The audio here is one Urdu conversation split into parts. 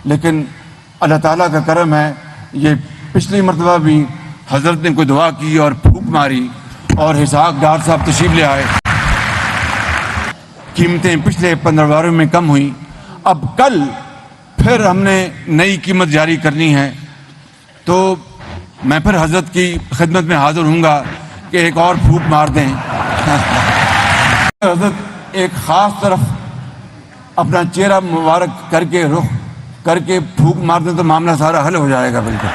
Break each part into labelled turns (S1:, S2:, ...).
S1: لیکن اللہ تعالیٰ کا کرم ہے، یہ پچھلی مرتبہ بھی حضرت نے کوئی دعا کی اور پھونک ماری اور اسحاق ڈار صاحب تشریف لے آئے، قیمتیں پچھلے 15 باروں میں کم ہوئیں۔ اب کل پھر ہم نے نئی قیمت جاری کرنی ہے، تو میں پھر حضرت کی خدمت میں حاضر ہوں گا کہ ایک اور پھونک مار دیں۔ حضرت ایک خاص طرف اپنا چہرہ مبارک کر کے رخ کر کے پھونک مار دیں تو معاملہ سارا حل ہو جائے گا بالکل،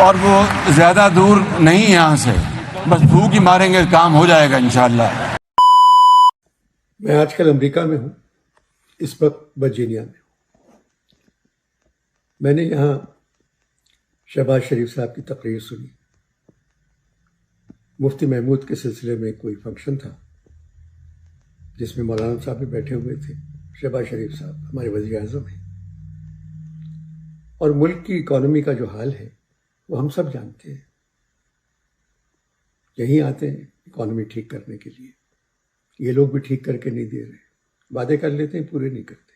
S1: اور وہ زیادہ دور نہیں ہے یہاں سے، بس پھونک ہی ماریں گے کام ہو جائے گا انشاءاللہ۔
S2: میں آج کل امریکہ میں ہوں، اس وقت ورجینیا میں ہوں۔ میں نے یہاں شہباز شریف صاحب کی تقریر سنی۔ مفتی محمود کے سلسلے میں کوئی فنکشن تھا جس میں مولانا صاحب بھی بیٹھے ہوئے تھے۔ شہباز شریف صاحب ہمارے وزیر اعظم ہیں، اور ملک کی اکانومی کا جو حال ہے وہ ہم سب جانتے ہیں۔ یہیں آتے ہیں اکانومی ٹھیک کرنے کے لیے، یہ لوگ بھی ٹھیک کر کے نہیں دے رہے، وعدے کر لیتے ہیں پورے نہیں کرتے۔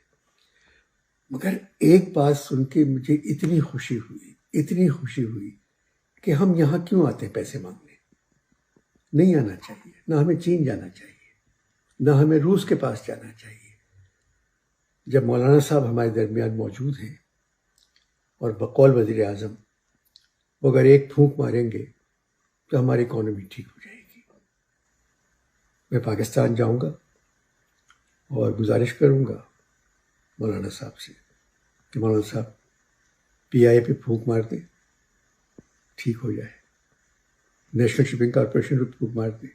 S2: مگر ایک بات سن کے مجھے اتنی خوشی ہوئی کہ ہم یہاں کیوں آتے ہیں پیسے مانگنے؟ نہیں آنا چاہیے، نہ ہمیں چین جانا چاہیے، نہ ہمیں روس کے پاس جانا چاہیے۔ جب مولانا صاحب ہمارے درمیان موجود ہیں اور بقول وزیر اعظم وہ اگر ایک پھونک ماریں گے تو ہماری اکانومی ٹھیک ہو جائے گی۔ میں پاکستان جاؤں گا اور گزارش کروں گا مولانا صاحب سے کہ مولانا صاحب پی آئی پہ پھونک مار دیں، ٹھیک ہو جائے، نیشنل شپنگ کارپوریشن پہ پھونک مار دیں،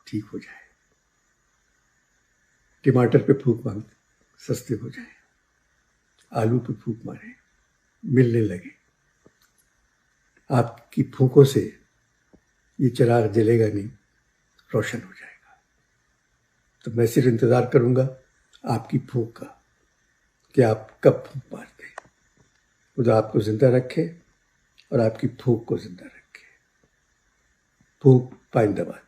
S2: ٹھیک ہو جائے، ٹماٹر پہ پھونک مار دیں، سستے ہو جائیں، آلو پہ پھونک ماریں، ملنے لگے۔ آپ کی پھونکوں سے یہ چراغ جلے گا نہیں، روشن ہو جائے گا۔ تو میں صرف انتظار کروں گا آپ کی پھونک کا کہ آپ کب پھونک مارتے ہیں۔ خدا آپ کو زندہ رکھے اور آپ کی پھونک کو زندہ رکھے۔ پھونک پائندہ باد۔